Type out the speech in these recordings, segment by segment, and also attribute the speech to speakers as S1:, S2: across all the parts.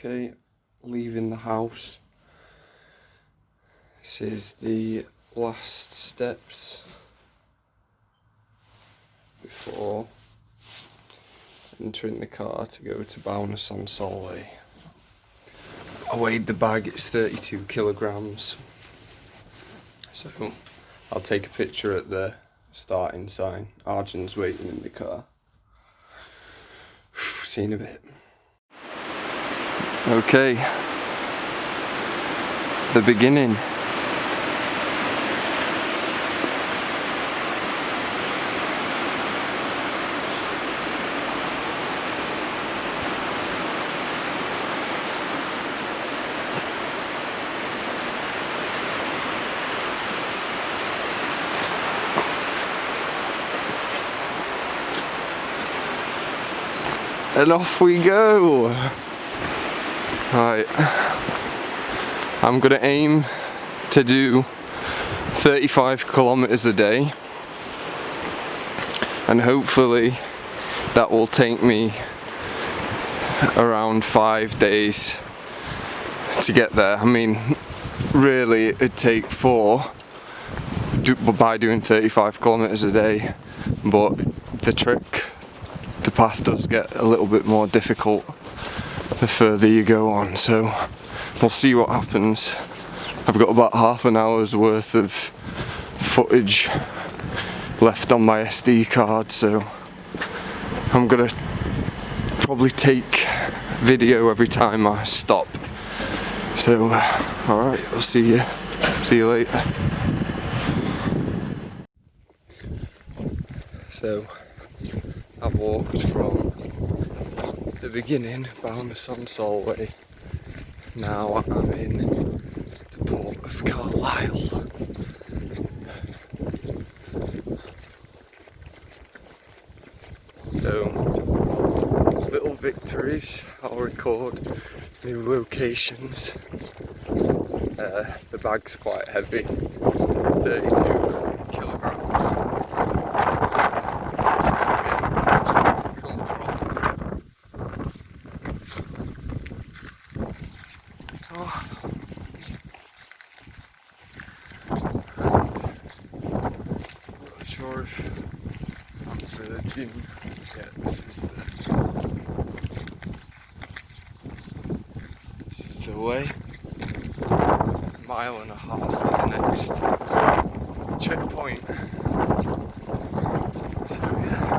S1: Okay, leaving the house. This is the last steps before entering the car to go to Bowness-on-Solway. I weighed the bag, it's 32 kilograms. So I'll take a picture at the starting sign. Arjun's waiting in the car. See you in a bit. Okay, the beginning. And off we go! Right, I'm gonna aim to do 35 kilometers a day, and hopefully that will take me around 5 days to get there. I mean, really it'd take 4 by doing 35 kilometers a day, but the path does get a little bit more difficult the further you go on, so we'll see what happens. I've got about half an hour's worth of footage left on my SD card, so I'm gonna probably take video every time I stop. So alright, I'll see you later. So I've walked from the beginning, Bowness-on-Solway. Now I'm in the port of Carlisle. So, little victories, I'll record new locations. The bag's quite heavy, 32 kilograms. Sure if I'm virgin. Yeah, this is the way. A mile and a half to the next checkpoint. So yeah,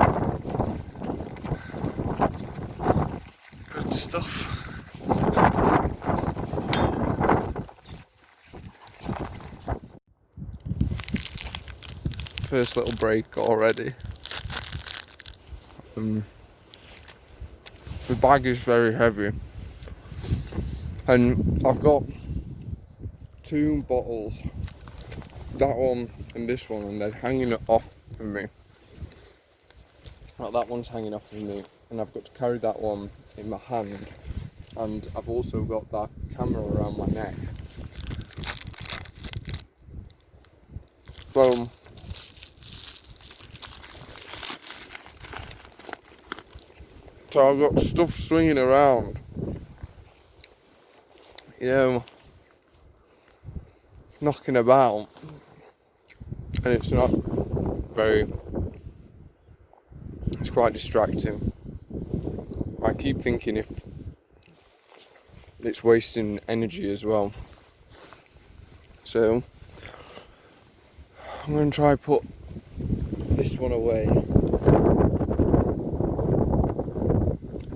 S1: good stuff. First little break already. The bag is very heavy, and I've got 2 bottles, that one and this one, and they're hanging off of me. Well, that one's hanging off of me, and I've got to carry that one in my hand, and I've also got that camera around my neck. So I've got stuff swinging around, you know, knocking about, and it's quite distracting. I keep thinking if it's wasting energy as well. So I'm going to try put this one away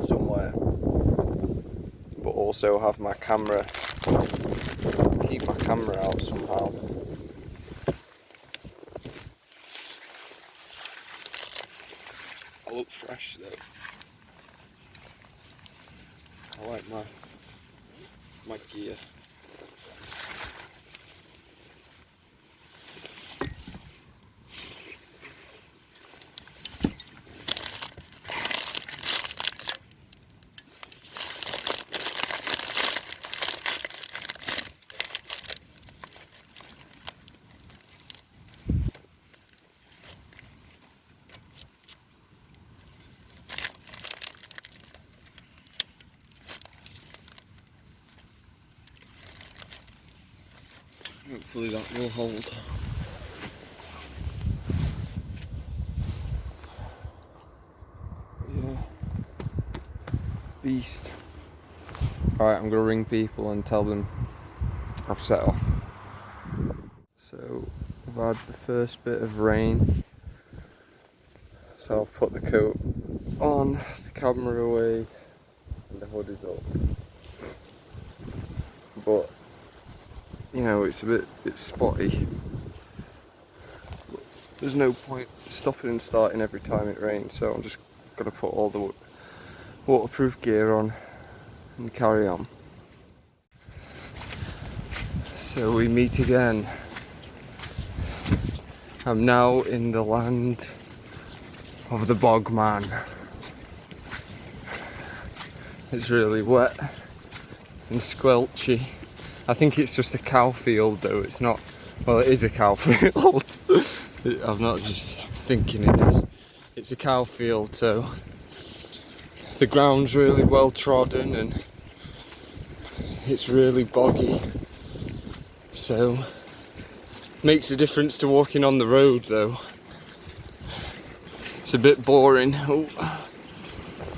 S1: somewhere, but also have my camera, keep my camera out somehow. I look fresh though. I like my gear. hopefully that will hold. Yeah. Beast. Alright, I'm gonna ring people and tell them I've set off. So I've had the first bit of rain, so I've put the coat on, the camera away, and the hood is up. But you know, it's a bit spotty. But there's no point stopping and starting every time it rains, so I'm just gonna put all the waterproof gear on and carry on. So we meet again. I'm now in the land of the bogman. It's really wet and squelchy. I think it's just a cow field though, it's not, well it is a cow field. I'm not just thinking it is. It's a cow field, so the ground's really well trodden and it's really boggy. So makes a difference to walking on the road though. It's a bit boring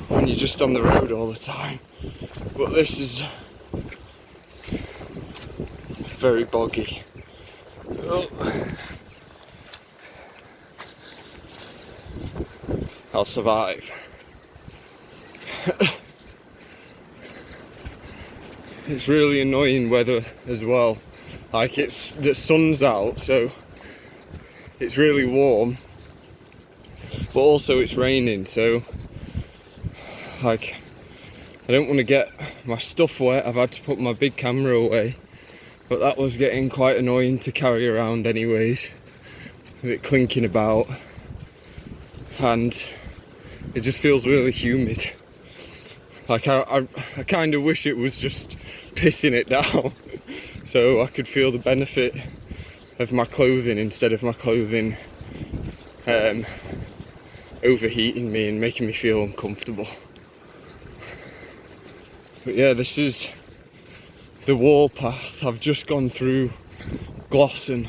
S1: when you're just on the road all the time. But this is very boggy. I'll survive. It's really annoying weather as well. Like the sun's out, so it's really warm, but also it's raining, so like I don't want to get my stuff wet. I've had to put my big camera away, but that was getting quite annoying to carry around anyways, with it clinking about, and it just feels really humid. Like I kind of wish it was just pissing it down so I could feel the benefit of my clothing instead of my clothing overheating me and making me feel uncomfortable. But yeah, this is the wall path. I've just gone through Glosson.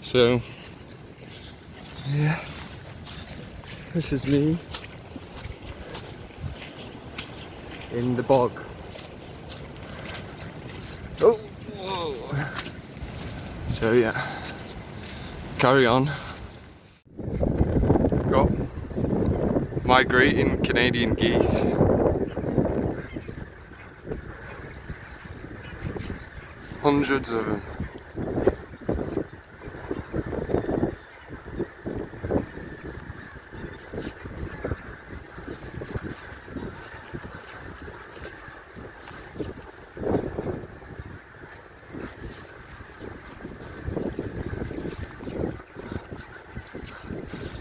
S1: So yeah, this is me in the bog. Oh, whoa. So yeah, carry on. Got migrating Canadian geese. Hundreds of them.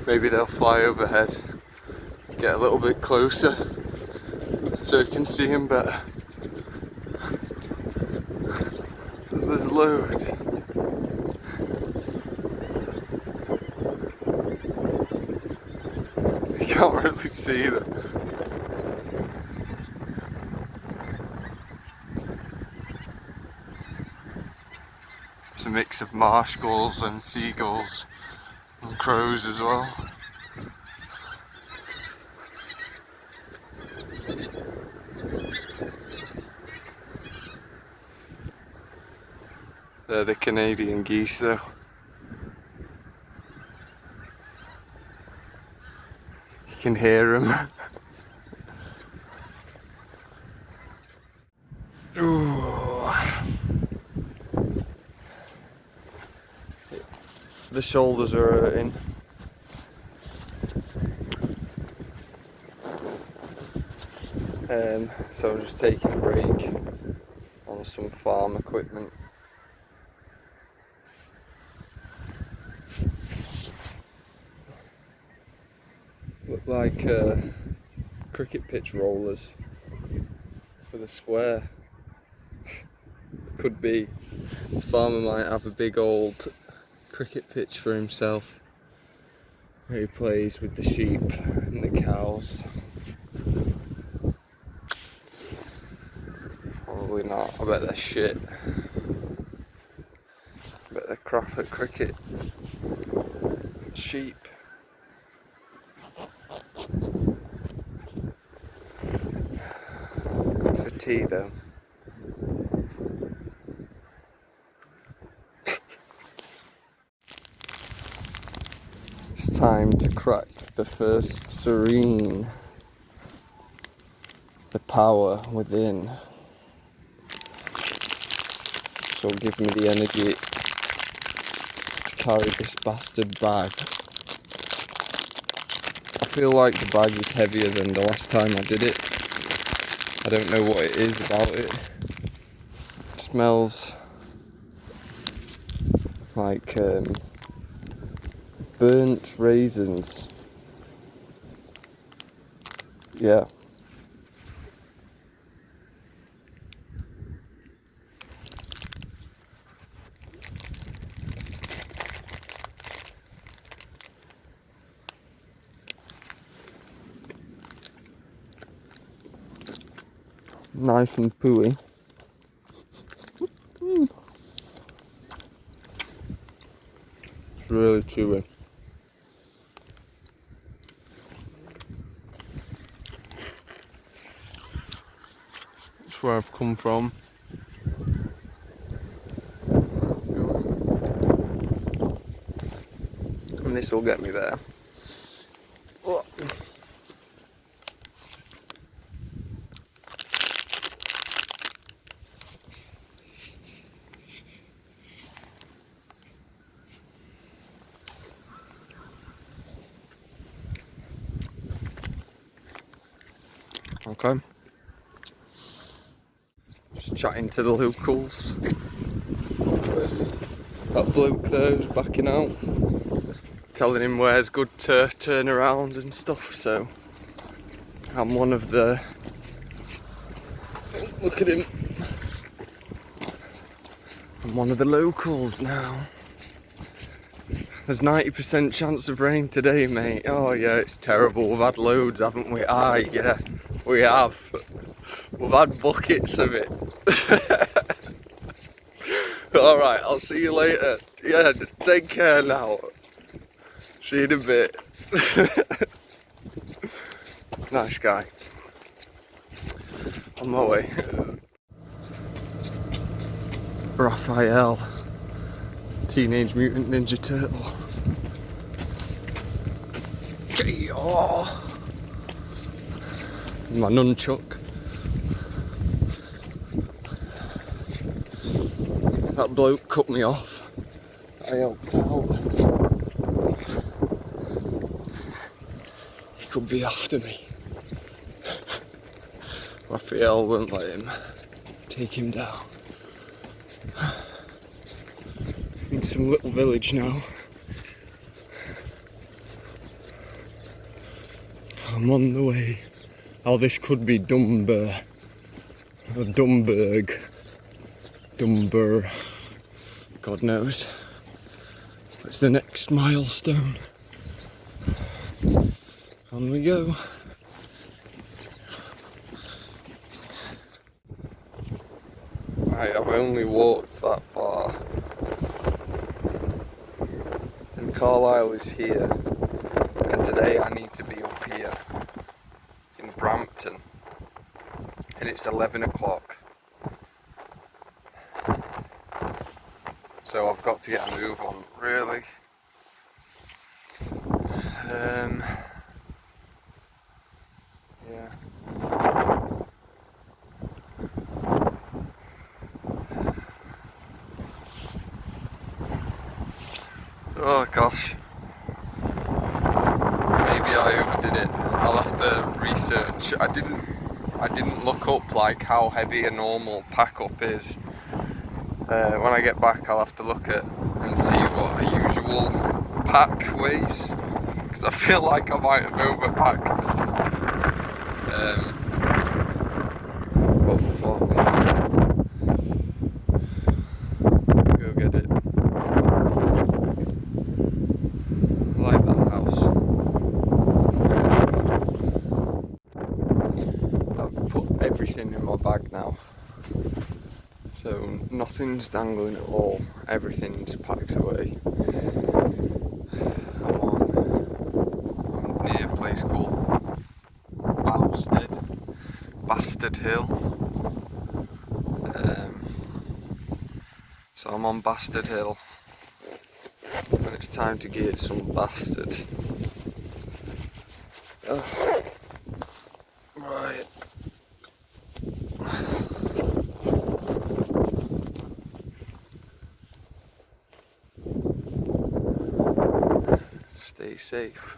S1: Maybe they'll fly overhead, get a little bit closer so you can see them better. There's loads. You can't really see them. It's a mix of marsh gulls and seagulls and crows as well. They're the Canadian geese though. You can hear them. Ooh. The shoulders are hurting. So I'm just taking a break on some farm equipment. Look like cricket pitch rollers for the square. Could be. The farmer might have a big old cricket pitch for himself where he plays with the sheep and the cows. Probably not, I bet they're shit. They're crap at cricket. Sheep. Good for tea though. It's time to crack the first serene. The power within. So give me the energy to carry this bastard bag. I feel like the bag is heavier than the last time I did it. I don't know what it is about it. It smells like burnt raisins. Yeah. Nice and pooey. It's really chewy. That's where I've come from. And this will get me there. Oh. Okay. Just chatting to the locals. Where's he? That bloke there who's backing out. Telling him where's good to turn around and stuff, so I'm one of the... Look at him. I'm one of the locals now. There's 90% chance of rain today, mate. Oh yeah, it's terrible. We've had loads, haven't we? Aye, yeah, we have. We've had buckets of it. Alright, I'll see you later. Yeah, take care now. See you in a bit. Nice guy. On my way. Raphael. Teenage Mutant Ninja Turtle. Oh. My nunchuck. That bloke cut me off. I helped out. He could be after me. Raphael won't let him take him down. In some little village now. I'm on the way. Oh, this could be Dumber. Or Dumberg. Dumber. God knows. It's the next milestone. On we go. Right, I've only walked that far. And Carlisle is here. And today I need to be up here in Brampton. And it's 11 o'clock. So I've got to get a move on, really. Yeah. Oh gosh. Maybe I overdid it. I'll have to research. I didn't look up like how heavy a normal pack up is. When I get back I'll have to look at and see what a usual pack weighs, because I feel like I might have overpacked this. But fuck. Go get it. I like that house. I've put everything in my bag now. So nothing's dangling at all, everything's packed away. I'm near a place called Bastard Hill. So I'm on Bastard Hill and it's time to get some bastard. Right. Stay safe.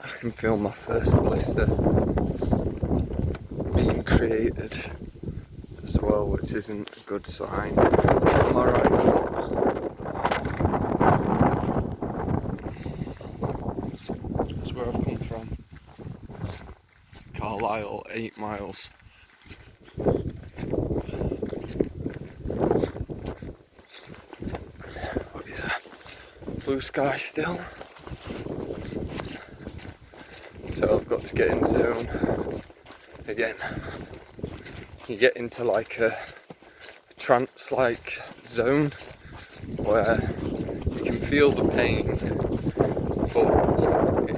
S1: I can feel my first blister being created as well, which isn't a good sign on my right foot. That's where I've come from. Carlisle, 8 miles. Oh yeah, blue sky still. So I've got to get in the zone again. You get into like a trance-like zone where you can feel the pain, but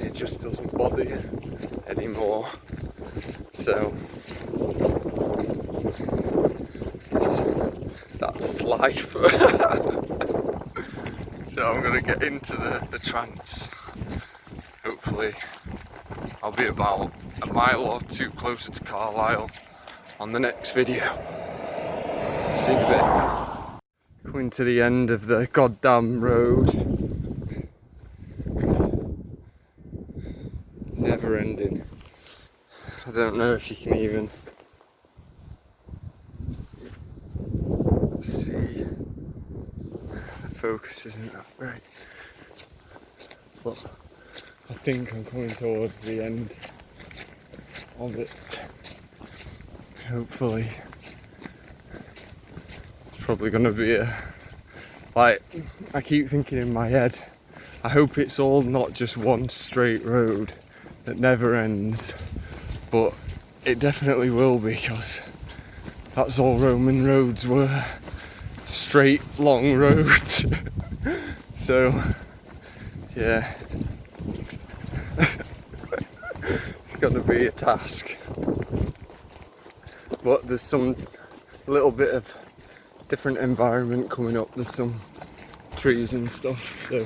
S1: it just doesn't bother you anymore. So that's life. So I'm gonna get into the trance. Hopefully I'll be about a mile or two closer to Carlisle on the next video. See you in a bit. Coming to the end of the goddamn road. Never ending. I don't know if you can even see. The focus isn't that great. But I think I'm coming towards the end of it. Hopefully. It's probably going to be I keep thinking in my head, I hope it's all not just one straight road that never ends. But it definitely will be, because that's all Roman roads were. Straight, long roads. So, yeah. It's gonna be a task. But there's some little bit of different environment coming up. There's some trees and stuff, so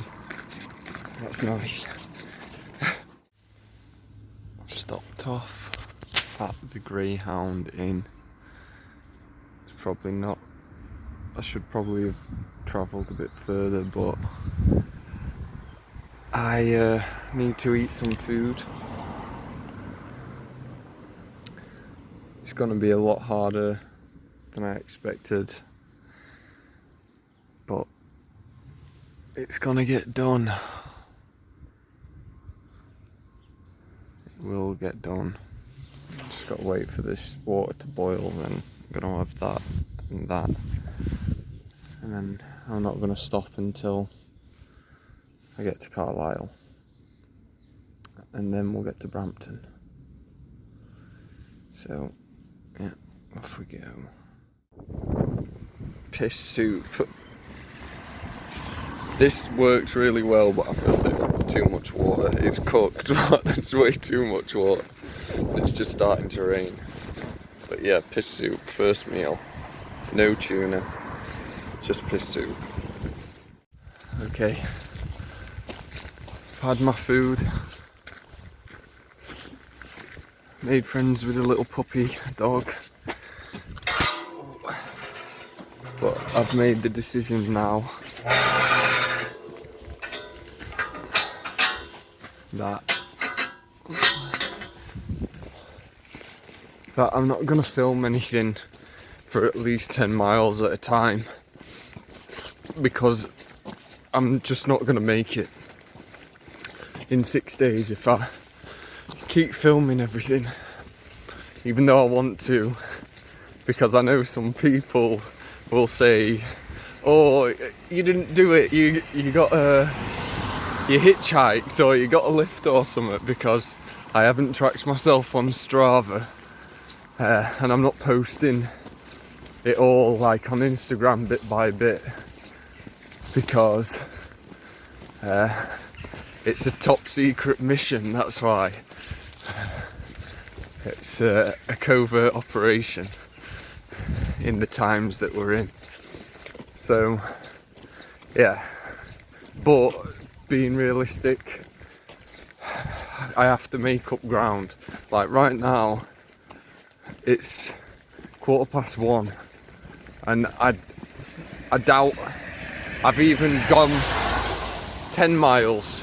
S1: that's nice. I've stopped off at the Greyhound Inn. It's probably not, I should probably have travelled a bit further, but I need to eat some food. It's gonna be a lot harder than I expected, but it's gonna get done. It will get done. Just gotta wait for this water to boil, then I'm gonna have that and that. And then I'm not gonna stop until I get to Carlisle. And then we'll get to Brampton. So, yeah, off we go. Piss soup. This works really well, but I filled it up with too much water. It's cooked, but there's way too much water. It's just starting to rain. But yeah, piss soup, first meal. No tuna, just piss soup. Okay, I've had my food. Made friends with a little puppy dog. But I've made the decision now that I'm not gonna film anything for at least 10 miles at a time, because I'm just not gonna make it in 6 days if I keep filming everything, even though I want to, because I know some people will say, oh, you didn't do it, you hitchhiked or you got a lift or something, because I haven't tracked myself on Strava, and I'm not posting it all like on Instagram bit by bit, because it's a top secret mission, that's why. It's a covert operation in the times that we're in. So, yeah. But being realistic, I have to make up ground. Like right now, it's 1:15, and I doubt I've even gone 10 miles,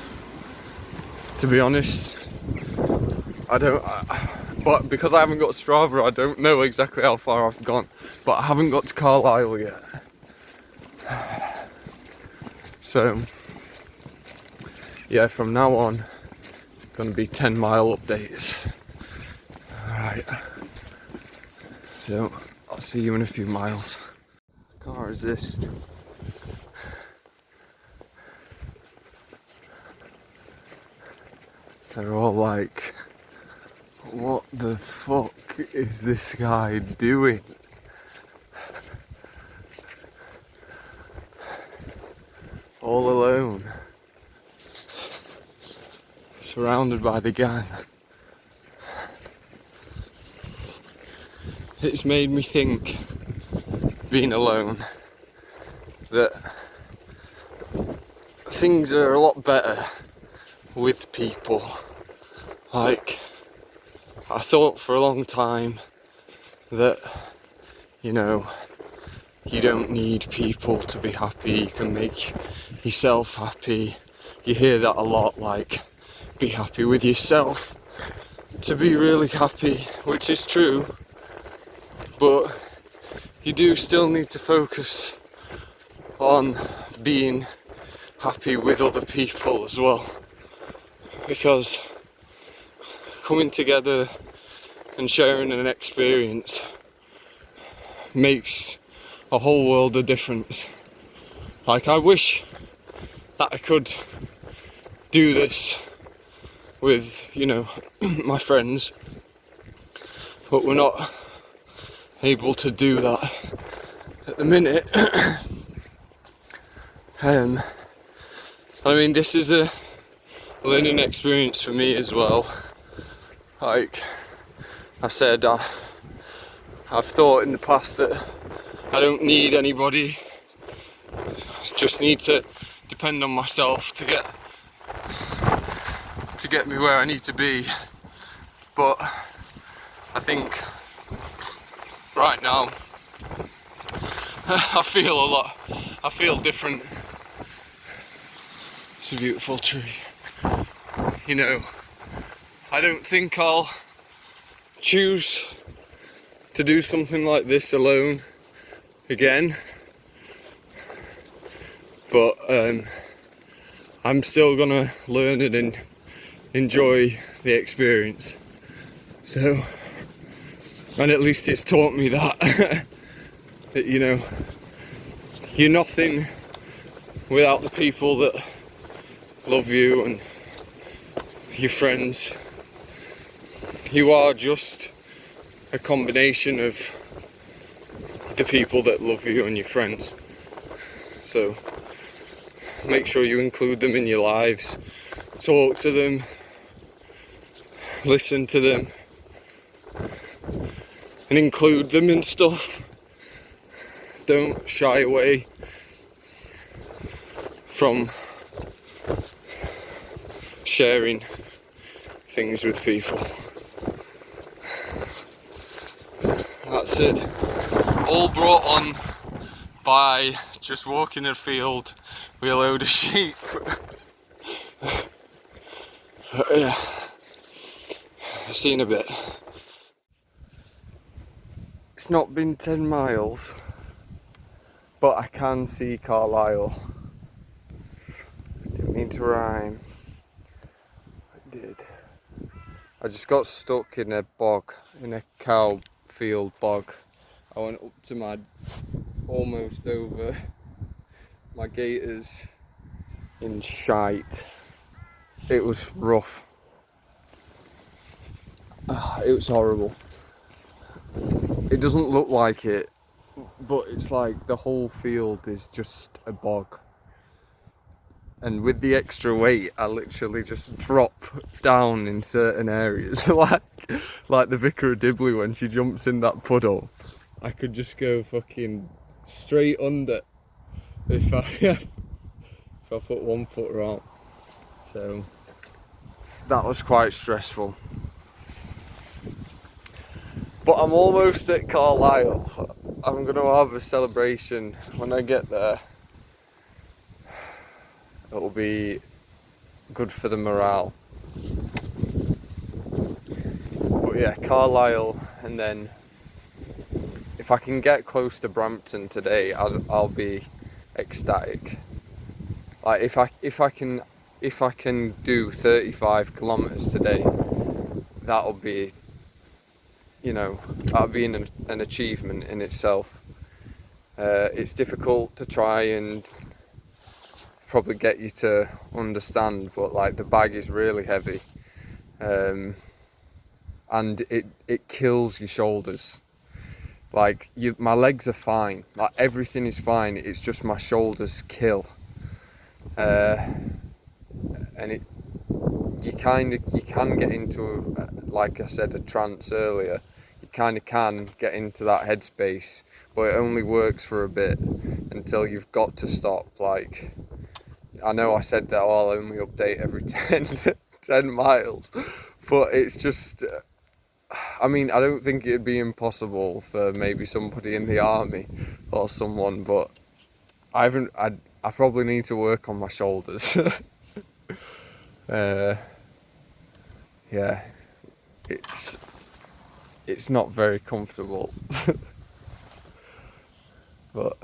S1: to be honest. But because I haven't got Strava, I don't know exactly how far I've gone. But I haven't got to Carlisle yet. So, yeah, from now on, it's going to be 10-mile updates. Alright. So, I'll see you in a few miles. Can't resist. They're all like, what the fuck is this guy doing? All alone. Surrounded by the gang. It's made me think, being alone, that things are a lot better with people. Like, I thought for a long time that, you know, you don't need people to be happy, you can make yourself happy. You hear that a lot, like, be happy with yourself to be really happy, which is true, but you do still need to focus on being happy with other people as well, because coming together and sharing an experience makes a whole world of difference. Like, I wish that I could do this with, you know, my friends, but we're not able to do that at the minute. I mean, this is a learning experience for me as well. Like I said, I've thought in the past that I don't need anybody, just need to depend on myself to get me where I need to be. But I think right now I feel different. It's a beautiful tree. You know, I don't think I'll choose to do something like this alone again, but I'm still gonna learn it and enjoy the experience. So, and at least it's taught me that that, you know, you're nothing without the people that love you and your friends. You are just a combination of the people that love you and your friends. So make sure you include them in your lives. Talk to them, listen to them, and include them in stuff. Don't shy away from sharing things with people. That's it. All brought on by just walking a field with a load of sheep. Yeah, I've seen a bit. It's not been 10 miles, but I can see Carlisle. Didn't mean to rhyme. I did. I just got stuck in a bog, in a cow field bog. I went up to my, almost over my gaiters in shite. It was rough. It was horrible. It doesn't look like it, but it's like the whole field is just a bog. And with the extra weight, I literally just drop down in certain areas, like the Vicar of Dibley when she jumps in that puddle. I could just go fucking straight under if I put one foot wrong. So that was quite stressful. But I'm almost at Carlisle. I'm going to have a celebration when I get there. It'll be good for the morale. But yeah, Carlisle, and then if I can get close to Brampton today, I'll be ecstatic. Like if I can do 35 kilometers today, that'll be, you know, that'll be an achievement in itself. It's difficult to try and probably get you to understand, but like the bag is really heavy, and it kills your shoulders. Like my legs are fine, like everything is fine, it's just my shoulders kill. And you can get into, like I said, a trance earlier. You kind of can get into that headspace, but it only works for a bit until you've got to stop. Like, I know I said that I'll only update every 10 miles, but it's just, I mean, I don't think it'd be impossible for maybe somebody in the army or someone, but I probably need to work on my shoulders. Yeah, it's not very comfortable. But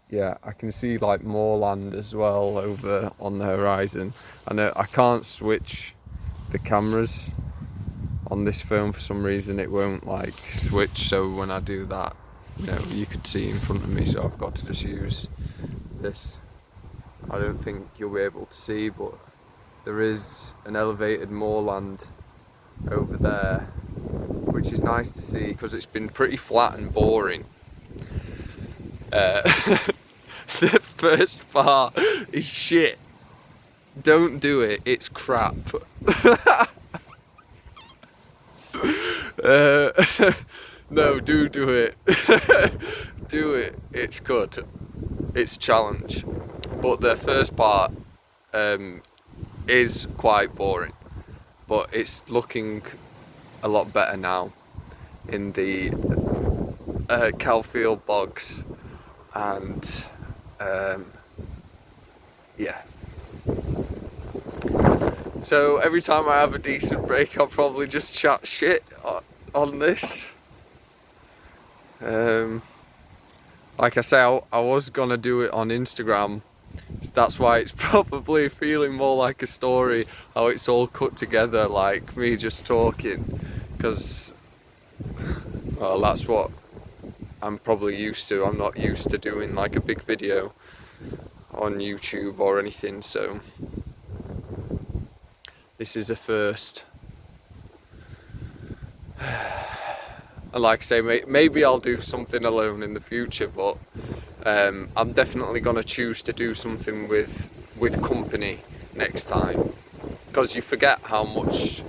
S1: yeah, I can see like moorland as well over on the horizon. I know I can't switch the cameras on this phone for some reason. It won't like switch, so when I do that, you know, you could see in front of me, so I've got to just use this. I don't think you'll be able to see, but there is an elevated moorland over there, which is nice to see because it's been pretty flat and boring. The first part is shit. Don't do it, it's crap. No, do it. Do it, it's good. It's a challenge. But the first part is quite boring, but it's looking a lot better now in the Calfield bogs, and yeah. So every time I have a decent break, I'll probably just chat shit on this. Like I say, I was gonna do it on Instagram. That's why it's probably feeling more like a story, how it's all cut together, like me just talking, because, well, that's what I'm probably used to. I'm not used to doing like a big video on YouTube or anything, so this is a first. And like I say, maybe I'll do something alone in the future, but I'm definitely going to choose to do something with company next time, because you forget how much,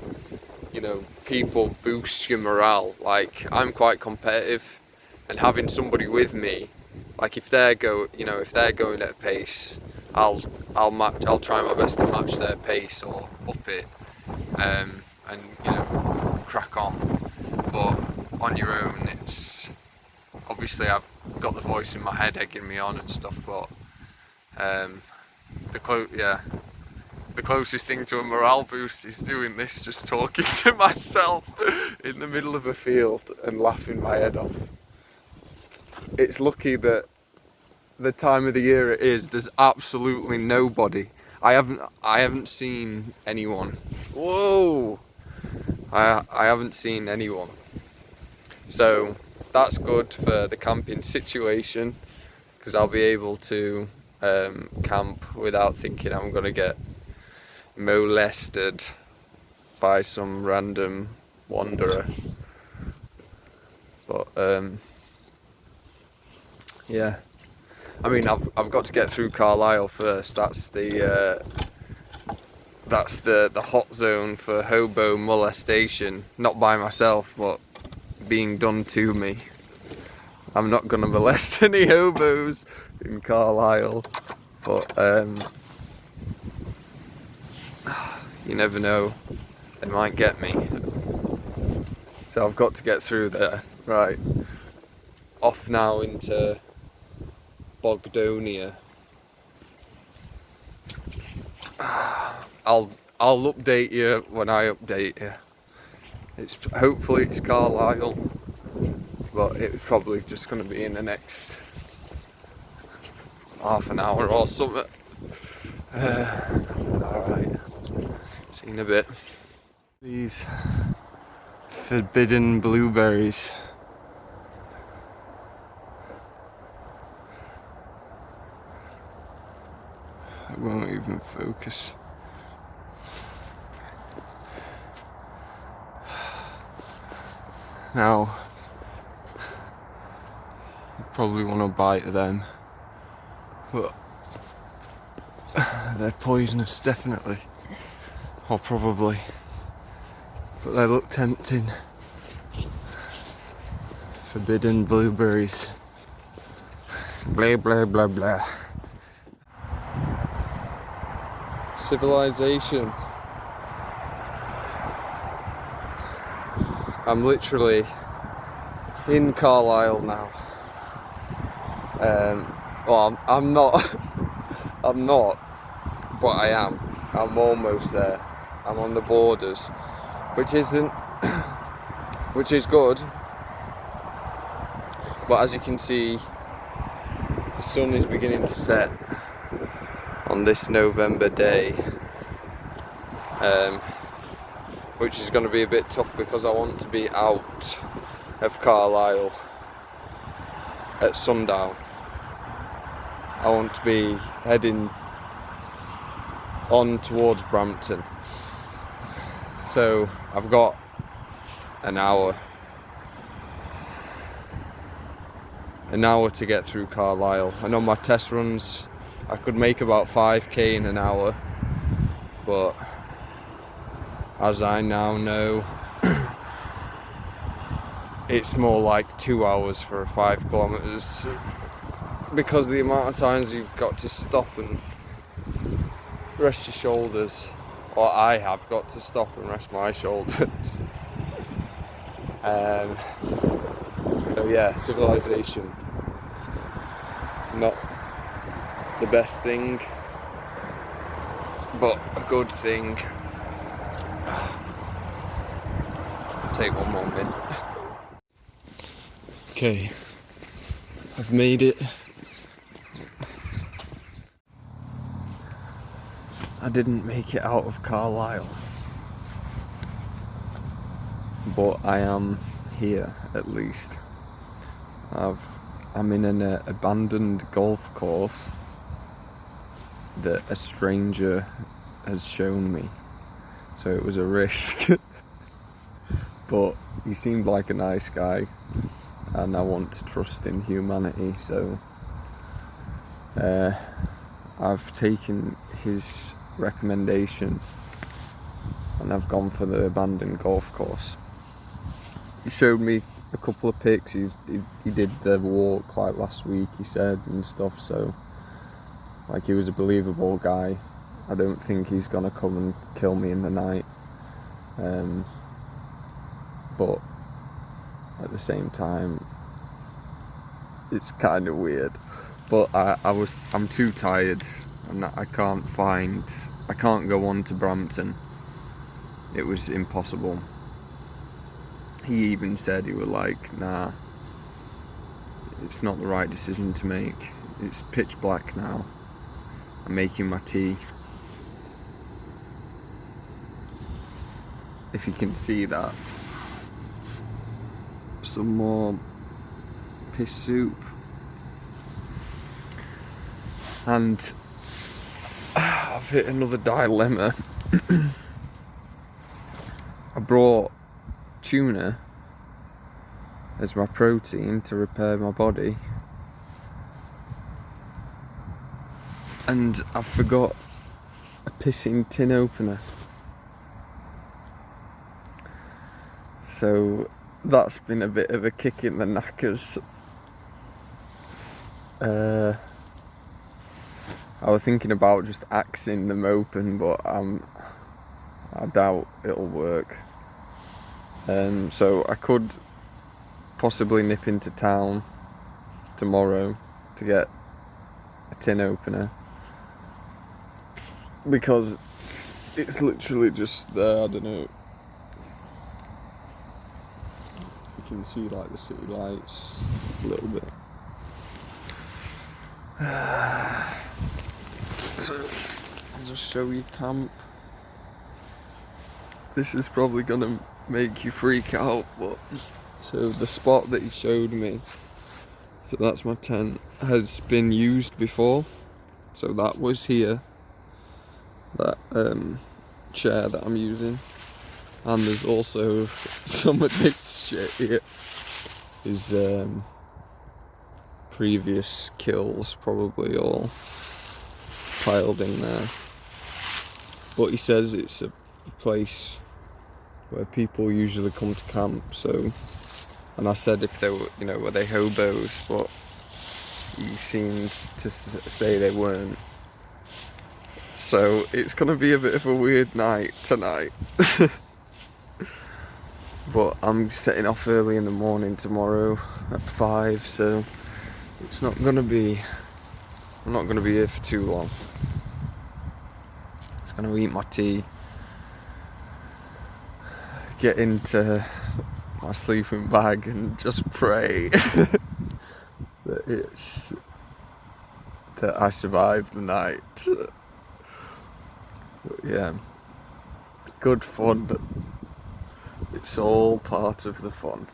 S1: you know, people boost your morale. Like, I'm quite competitive, and having somebody with me, like if they're going at a pace, I'll try my best to match their pace or up it, and you know, crack on. But on your own, it's obviously I've got the voice in my head egging me on and stuff, but the closest thing to a morale boost is doing this, just talking to myself in the middle of a field and laughing my head off. It's lucky that the time of the year it is, there's absolutely nobody. I haven't seen anyone. Whoa! I haven't seen anyone. So that's good for the camping situation, because I'll be able to camp without thinking I'm gonna get molested by some random wanderer. But yeah, I mean I've got to get through Carlisle first. That's the hot zone for hobo molestation, not by myself but being done to me. I'm not gonna molest any hobos in Carlisle, but you never know, they might get me. So I've got to get through there. Right, off now into Bogdonia. I'll update you when I update you. Hopefully it's Carlisle, but it's probably just going to be in the next half an hour or something. Alright, see you in a bit. These forbidden blueberries. It won't even focus. Now, you probably want to bite them, but they're poisonous, definitely, or probably, but they look tempting. Forbidden blueberries. Blah blah blah blah. Civilization. I'm literally in Carlisle now. Well, I'm not. I'm not, but I am. I'm almost there. I'm on the borders, which is good. But as you can see, the sun is beginning to set on this November day, which is going to be a bit tough because I want to be out of Carlisle at sundown. I want to be heading on towards Brampton. So I've got an hour to get through Carlisle. I know my test runs, I could make about 5k in an hour, but as I now know, it's more like 2 hours for 5 kilometers because of the amount of times you've got to stop and rest your shoulders, or I have got to stop and rest my shoulders. So yeah, civilization, not the best thing, but a good thing. Take one more minute. Okay, I've made it. I didn't make it out of Carlisle, but I am here at least. I'm in an abandoned golf course that a stranger has shown me, so it was a risk. But he seemed like a nice guy, and I want to trust in humanity, so I've taken his recommendation and I've gone for the abandoned golf course. He showed me a couple of pics. He did the walk like last week, he said, and stuff, so like, he was a believable guy. I don't think he's gonna come and kill me in the night, but at the same time it's kind of weird. But I'm too tired and I can't find I can't go on to Brampton. It was impossible. He even said, he was like, nah, it's not the right decision to make. It's pitch black now. I'm making my tea. If you can see that. Some more piss soup. And I've hit another dilemma. I brought tuna as my protein to repair my body, and I forgot a pissing tin opener. So that's been a bit of a kick in the knackers. I was thinking about just axing them open, but I doubt it'll work. So I could possibly nip into town tomorrow to get a tin opener, because it's literally just there. I don't know. You can see like the city lights a little bit. So I'll just show you camp. This is probably gonna make you freak out, but so the spot that he showed me, so that's my tent, has been used before. So that was here, that chair that I'm using, and there's also some of this shit here is previous kills, probably all piled in there. But he says it's a place where people usually come to camp, so, and I said if they were, were they hobos, but he seemed to say they weren't. So it's gonna be a bit of a weird night tonight. But I'm setting off early in the morning tomorrow at 5, so it's not gonna be, I'm not gonna be here for too long. Just gonna eat my tea, get into my sleeping bag and just pray that I survive the night. But yeah, good fun. It's all part of the fun.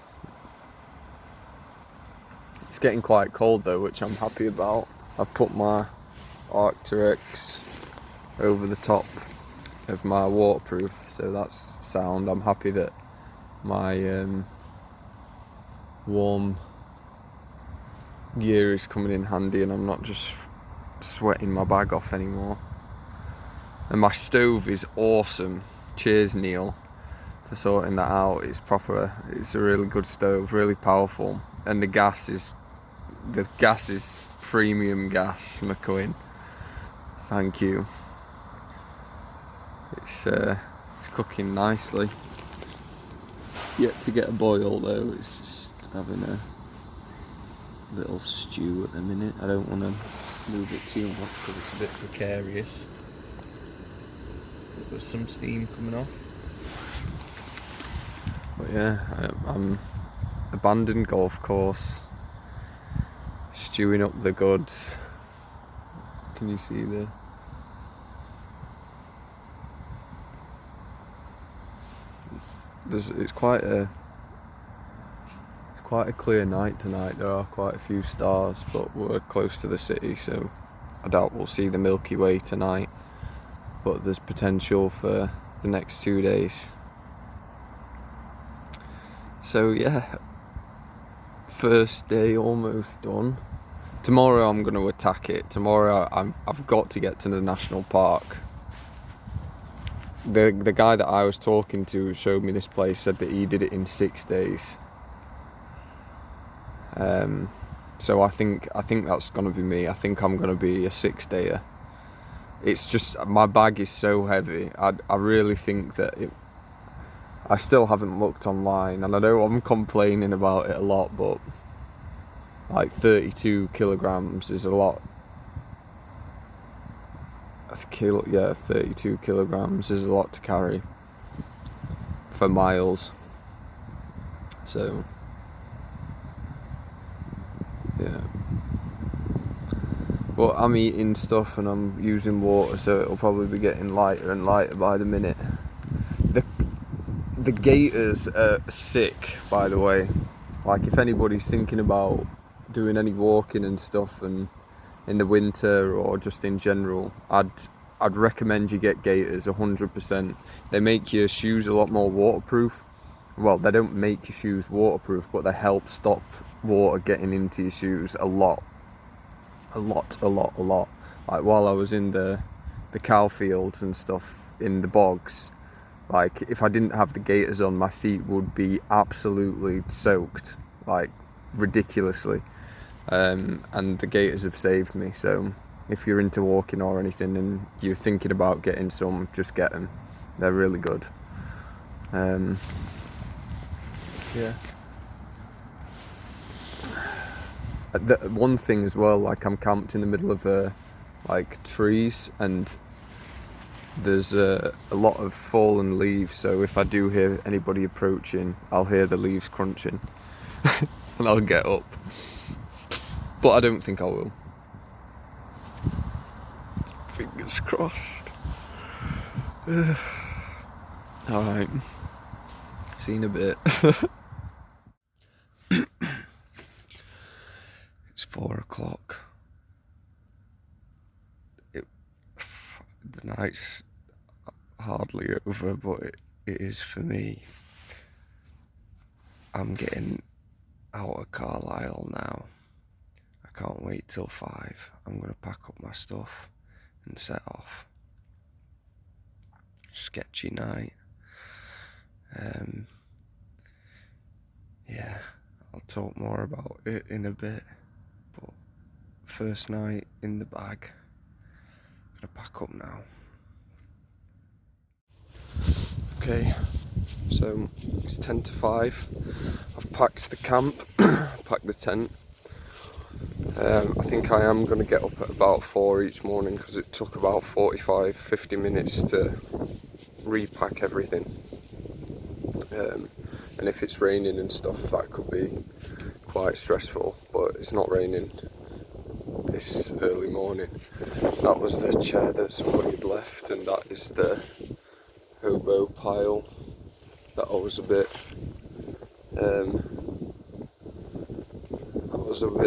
S1: It's getting quite cold though, which I'm happy about. I've put my Arc'teryx over the top of my waterproof, so that's sound. I'm happy that my warm gear is coming in handy and I'm not just sweating my bag off anymore. And my stove is awesome. Cheers, Neil, for sorting that out. It's a really good stove, really powerful, and the gas is premium gas, McQueen. Thank you. It's cooking nicely. Yet to get a boil though. It's just having a little stew at the minute. I don't want to move it too much because it's a bit precarious. But there's some steam coming off. But yeah, I'm abandoned golf course, stewing up the goods. Can you see the? It's quite a clear night tonight. There are quite a few stars, but we're close to the city, so I doubt we'll see the Milky Way tonight. But there's potential for the next 2 days. So yeah, first day almost done. Tomorrow I'm going to attack it. Tomorrow I've got to get to the national park. The guy that I was talking to who showed me this place said that he did it in 6 days. So I think that's going to be me. I think I'm going to be a 6-dayer. It's just, my bag is so heavy. I really think that I still haven't looked online, and I know I'm complaining about it a lot, but like 32 kilograms is a lot 32 kilograms is a lot to carry for miles. So yeah, but I'm eating stuff and I'm using water, so it'll probably be getting lighter and lighter by the minute. The gaiters are sick, by the way. Like, if anybody's thinking about doing any walking and stuff, and in the winter or just in general, I'd recommend you get gaiters 100%. They make your shoes a lot more waterproof. Well, they don't make your shoes waterproof, but they help stop water getting into your shoes a lot. Like, while I was in the cow fields and stuff, in the bogs, like, if I didn't have the gaiters on, my feet would be absolutely soaked, like, ridiculously. And the gaiters have saved me. So if you're into walking or anything and you're thinking about getting some, just get them. They're really good. Yeah. One thing as well, like, I'm camped in the middle of like trees, and there's a lot of fallen leaves, so if I do hear anybody approaching, I'll hear the leaves crunching and I'll get up. But I don't think I will. Fingers crossed. Alright. See you in a bit. It's 4 o'clock. The night's hardly over, but it is for me. I'm getting out of Carlisle now. I can't wait till 5. I'm going to pack up my stuff and set off. Sketchy night. Yeah, I'll talk more about it in a bit. But first night in the bag. I'm gonna pack up now. Okay, so it's 10 to 5. I've packed the camp, packed the tent. I think I am going to get up at about 4 each morning, because it took about 45-50 minutes to repack everything. And if it's raining and stuff, that could be quite stressful, but it's not raining this early morning. That was the chair that somebody had left, and that is the hobo pile that I was a bit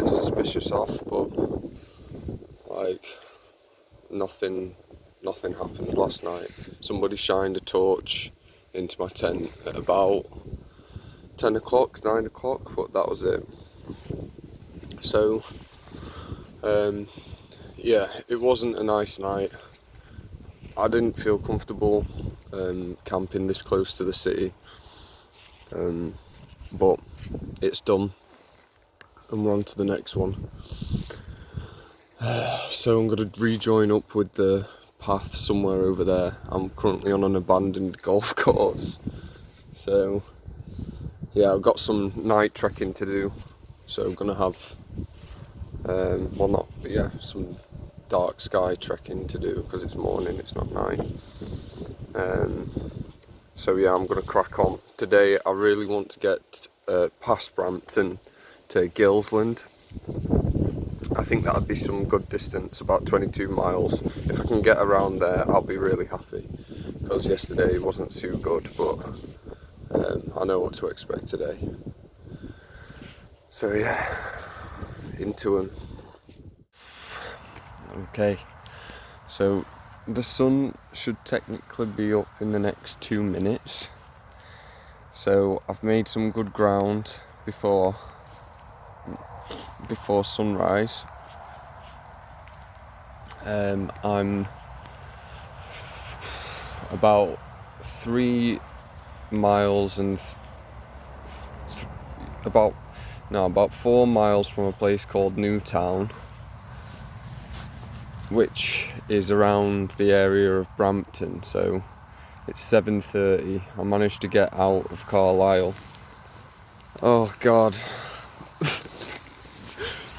S1: suspicious of, but like nothing happened last night. Somebody shined a torch into my tent at about 10 o'clock, 9 o'clock, but that was it. So yeah, it wasn't a nice night. I didn't feel comfortable camping this close to the city, but it's done and we're on to the next one. So I'm going to rejoin up with the path somewhere over there. I'm currently on an abandoned golf course, so yeah, I've got some night trekking to do, so I'm going to have some dark sky trekking to do, because it's morning, it's not night. So yeah, I'm going to crack on. Today I really want to get past Brampton to Gilsland. I think that'd be some good distance, about 22 miles. If I can get around there, I'll be really happy, because yesterday wasn't too good, but I know what to expect today. So yeah, into them. Okay, so the sun should technically be up in the next 2 minutes. So I've made some good ground before sunrise. I'm about 3 miles and about 4 miles from a place called Newtown, which is around the area of Brampton. So it's 7:30. I managed to get out of Carlisle. Oh God.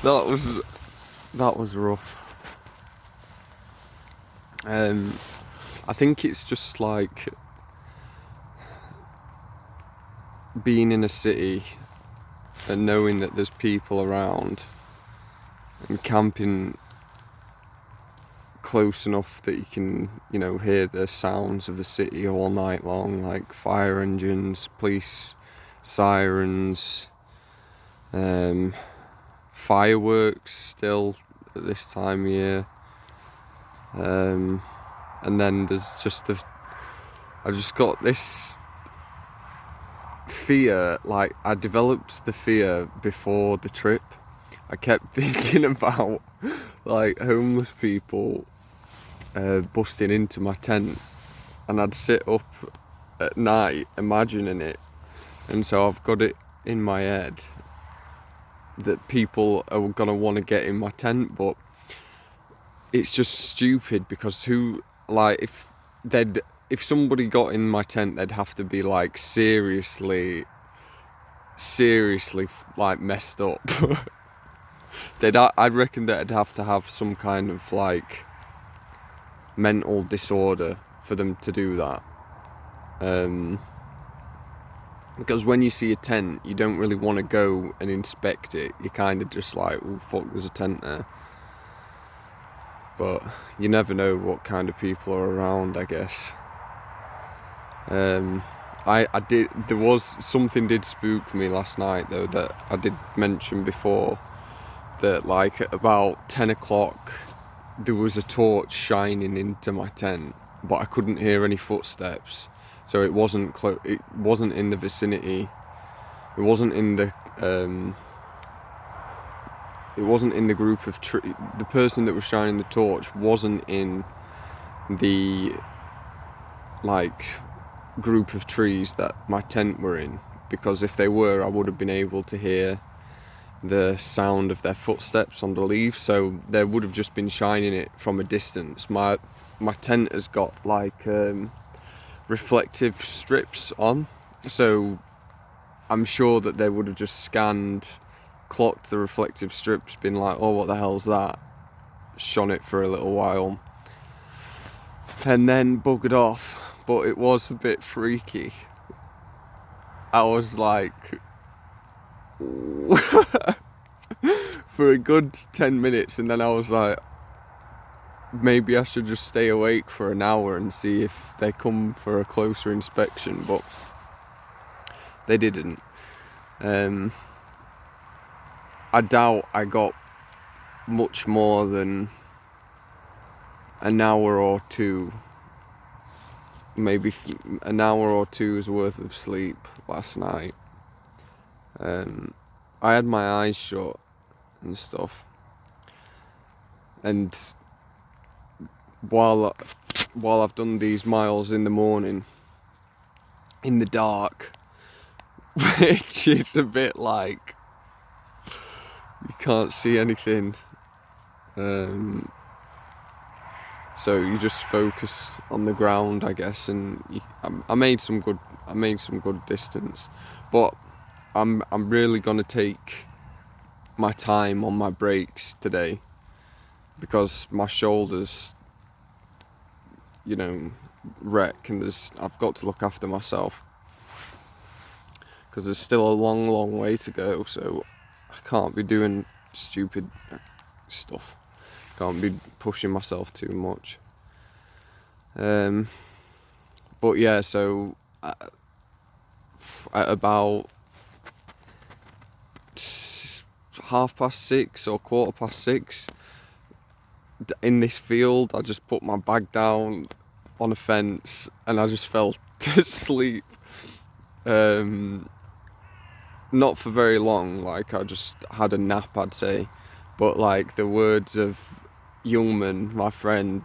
S1: That was rough. I think it's just like being in a city and knowing that there's people around and camping close enough that you can, hear the sounds of the city all night long, like fire engines, police sirens, fireworks still at this time of year. And then there's just I just got this fear, like I developed the fear before the trip. I kept thinking about like homeless people busting into my tent, and I'd sit up at night imagining it, and so I've got it in my head that people are gonna want to get in my tent, but it's just stupid because if somebody got in my tent, they'd have to be like seriously like messed up. I reckon that I'd have to have some kind of like mental disorder for them to do that. Because when you see a tent, you don't really want to go and inspect it. You're kind of just like, oh fuck, there's a tent there. But you never know what kind of people are around, I guess. Something did spook me last night though, that I did mention before, that like at about 10 o'clock there was a torch shining into my tent, but I couldn't hear any footsteps, so it wasn't in the vicinity. It wasn't in the group of trees. The person that was shining the torch wasn't in the like group of trees that my tent were in, because if they were, I would have been able to hear the sound of their footsteps on the leaves, so they would have just been shining it from a distance. My tent has got like reflective strips on, so I'm sure that they would have just clocked the reflective strips, been like, oh, what the hell's that, shone it for a little while and then buggered off. But it was a bit freaky. I was like for a good 10 minutes, and then I was like, maybe I should just stay awake for an hour and see if they come for a closer inspection, but they didn't. I doubt I got much more than an hour or two, maybe an hour or two's worth of sleep last night. I had my eyes shut and stuff, and while I've done these miles in the morning in the dark, which is a bit like you can't see anything, so you just focus on the ground, I guess, and I made some good distance, but I'm really gonna take my time on my breaks today, because my shoulders, wreck, and I've got to look after myself, because there's still a long way to go, so I can't be doing stupid stuff. Can't be pushing myself too much. But yeah, so at about 6:30 or 6:15 in this field, I just put my bag down on a fence and I just fell to sleep. Not for very long, like I just had a nap, I'd say, but like the words of Youngman, my friend,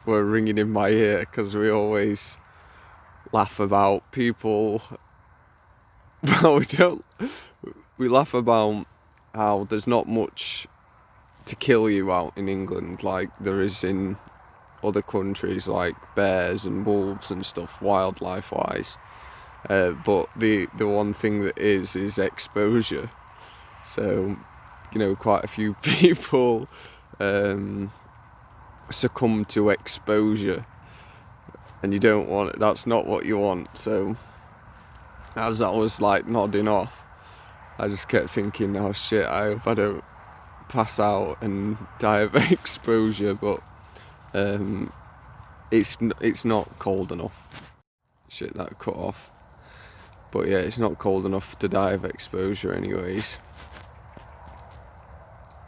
S1: were ringing in my ear, because we always laugh about people. Well, we laugh about how there's not much to kill you out in England like there is in other countries, like bears and wolves and stuff, wildlife wise. But the one thing that is exposure. So, quite a few people succumb to exposure, and you don't want it. That's not what you want. So as I was like nodding off, I just kept thinking, oh shit, I hope I don't pass out and die of exposure. But it's not cold enough. Shit, that cut off. But yeah, it's not cold enough to die of exposure anyways.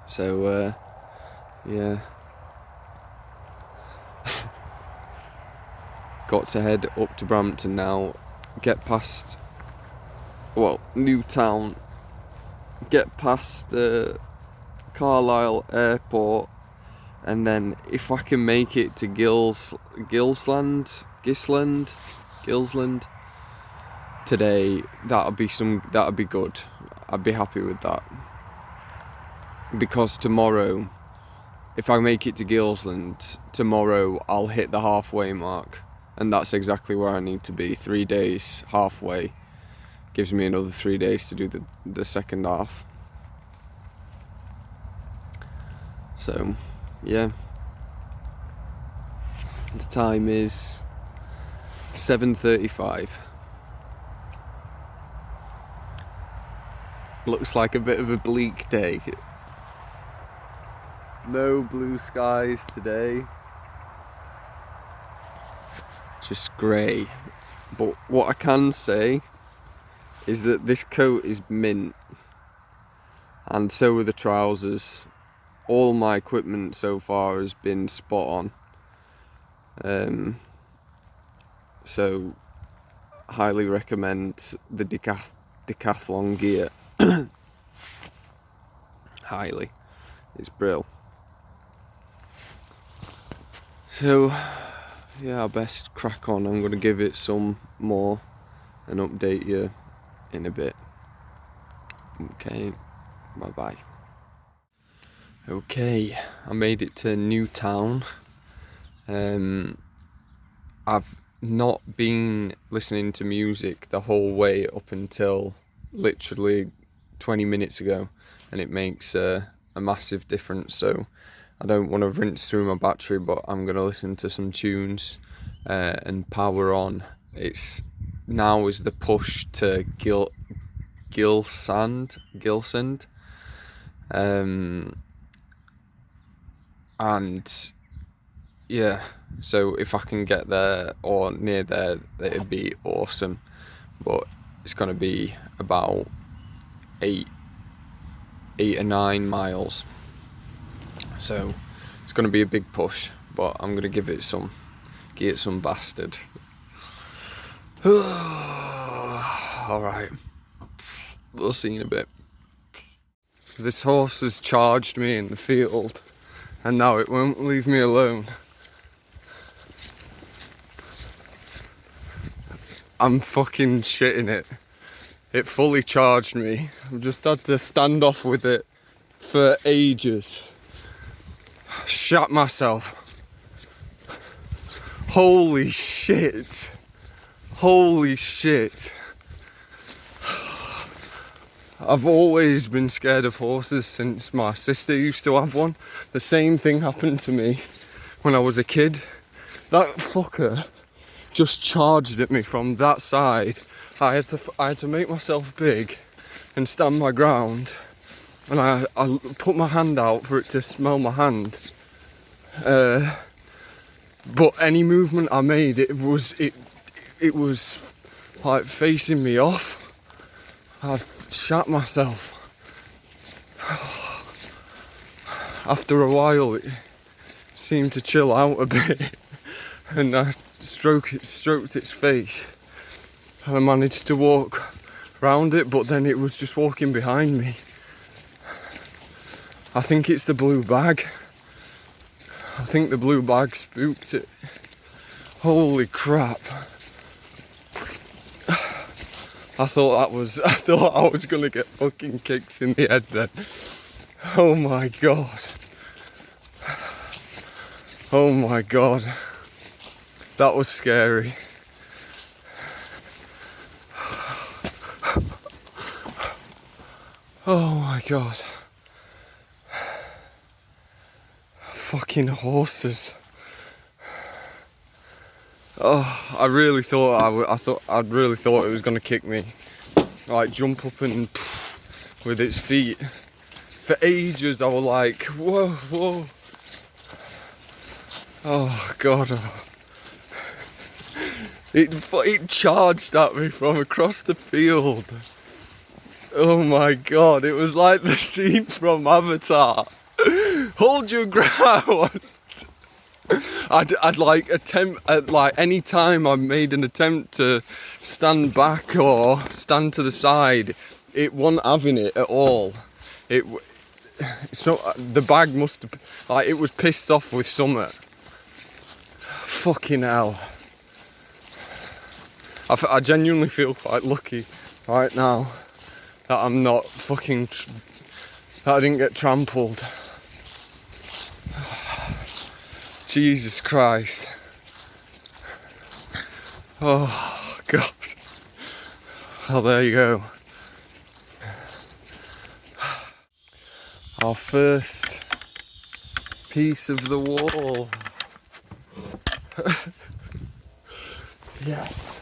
S1: So yeah. Got to head up to Brampton now, get past, Newtown, get past Carlisle Airport, and then if I can make it to Gilsland today, that'd be good. I'd be happy with that. Because tomorrow, if I make it to Gilsland, tomorrow I'll hit the halfway mark. And that's exactly where I need to be. 3 days halfway gives me another 3 days to do the second half. So, yeah. The time is 7:35. Looks like a bit of a bleak day. No blue skies today. Just grey. But what I can say is that this coat is mint, and so are the trousers. All my equipment so far has been spot on. So highly recommend the Decathlon gear. Highly. It's brill. So yeah, I best crack on. I'm going to give it some more and update you in a bit. Okay, bye bye. Okay, I made it to Newtown. I've not been listening to music the whole way up until literally 20 minutes ago, and it makes a massive difference. So I don't want to rinse through my battery, but I'm going to listen to some tunes and power on. It's now is the push to Gilsand. And yeah, so if I can get there or near there, it'd be awesome. But it's going to be about 8 or 9 miles. So it's going to be a big push, but I'm going to give it some bastard. Alright, we'll see in a bit. This horse has charged me in the field, and now it won't leave me alone. I'm fucking shitting it. It fully charged me. I've just had to stand off with it for ages. Shat myself. Holy shit. Holy shit. I've always been scared of horses since my sister used to have one. The same thing happened to me when I was a kid. That fucker just charged at me from that side. I had to make myself big and stand my ground, and I put my hand out for it to smell my hand. But any movement I made, it was like facing me off. I've shat myself. After a while, it seemed to chill out a bit, and I stroked its face, and I managed to walk round it, but then it was just walking behind me. I think it's the blue bag. I think the blue bag spooked it. Holy crap. I thought I was gonna get fucking kicks in the head then. Oh my god. Oh my god. That was scary. Oh my god. fucking horses. Oh, I really thought I'd really thought it was gonna kick me. Like jump up and with its feet. For ages I was like, whoa, whoa. Oh God. It charged at me from across the field. Oh my God, it was like the scene from Avatar. Hold your ground. I'd like attempt at like any time I made an attempt to stand back or stand to the side, it wasn't having it at all. So the bag must have, like, it was pissed off with something. Fucking hell. I genuinely feel quite lucky right now that I'm not that I didn't get trampled. Jesus Christ. Oh God. Well, there you go. Our first piece of the wall. Yes.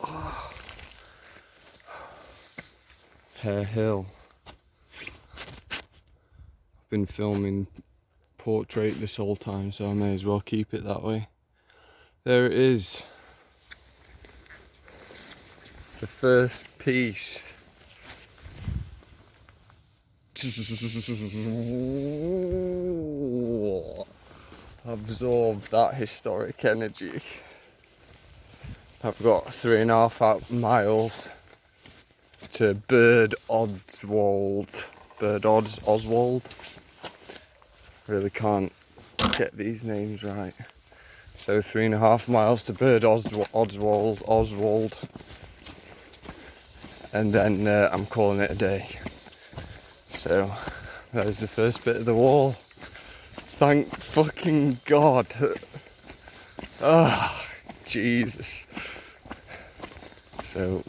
S1: Oh. Hare Hill. I've been filming portrait this whole time, so I may as well keep it that way. There it is. The first piece. Absorb that historic energy. I've got 3.5 miles to Oswald. Really can't get these names right. So 3.5 miles to Oswald. And then I'm calling it a day. So that is the first bit of the wall. Thank fucking God. Oh, Jesus. So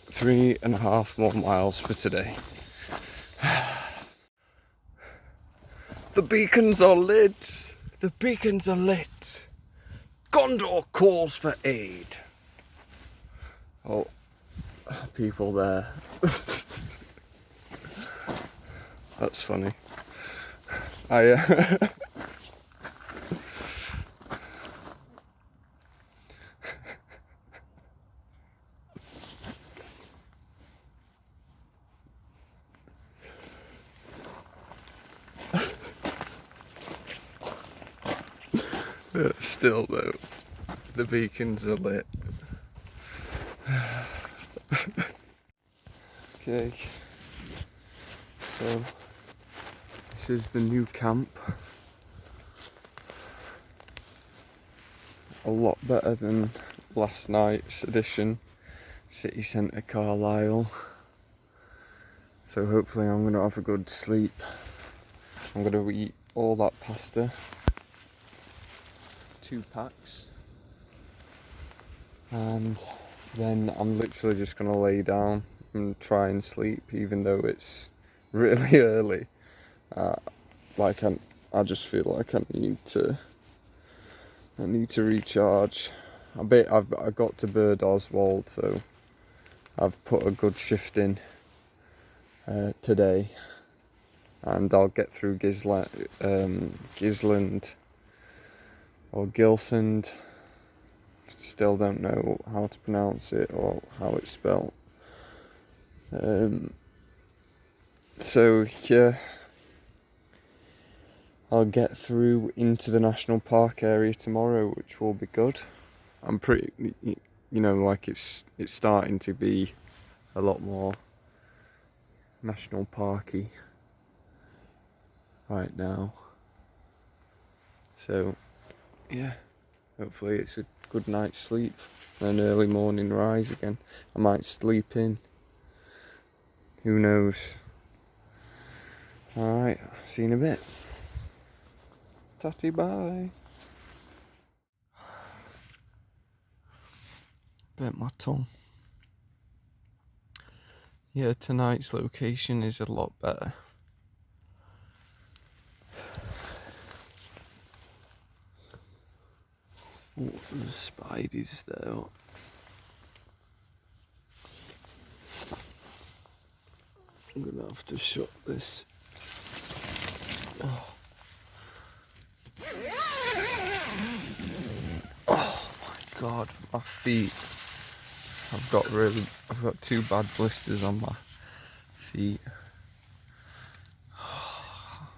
S1: 3.5 more miles for today. The beacons are lit. The beacons are lit. Gondor calls for aid. Oh, people there. That's funny. Still though, the beacons are lit. Okay, so this is the new camp. A lot better than last night's edition, City Centre Carlisle. So hopefully I'm going to have a good sleep. I'm going to eat all that pasta. 2 packs. And then I'm literally just going to lay down and try and sleep, even though it's really early. I just feel like I need to recharge. I got to Bird Oswald, so I've put a good shift in today, and I'll get through Gisland or Gilsand. Still don't know how to pronounce it or how it's spelled. So yeah, I'll get through into the national park area tomorrow, which will be good. I'm pretty, like it's starting to be a lot more national parky right now. So yeah, hopefully it's a good night's sleep and an early morning rise again. I might sleep in. Who knows? Alright, see you in a bit. Tatty bye. Bit my tongue. Yeah, tonight's location is a lot better. Oh, the spidey's there. I'm gonna have to shut this. Oh my god, my feet. I've got 2 bad blisters on my feet.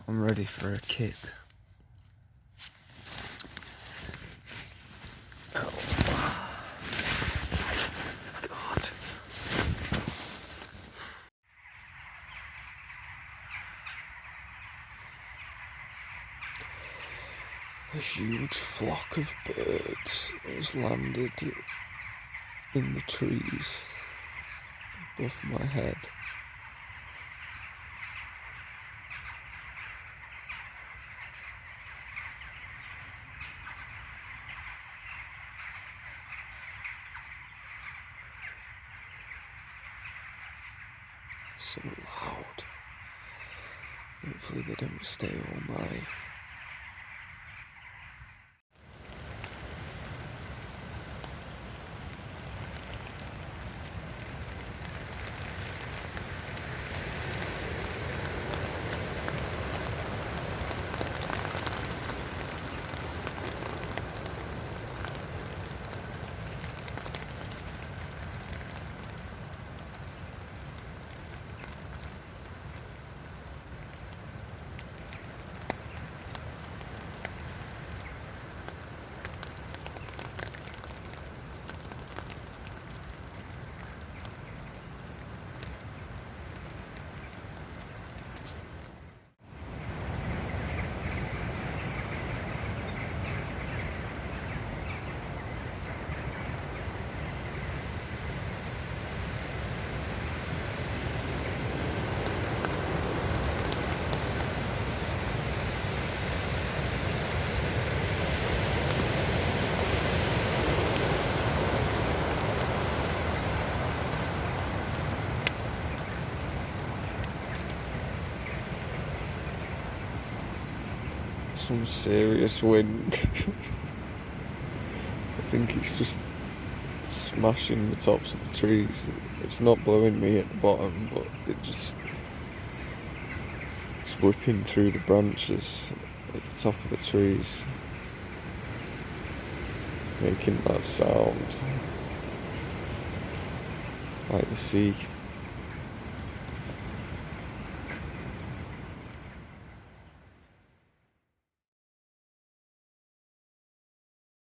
S1: I'm ready for a kick. Oh god. A huge flock of birds has landed in the trees above my head. So loud. Hopefully they don't stay all night. Some serious wind. I think it's just smashing the tops of the trees. It's not blowing me at the bottom, but it's whipping through the branches at the top of the trees, making that sound like the sea.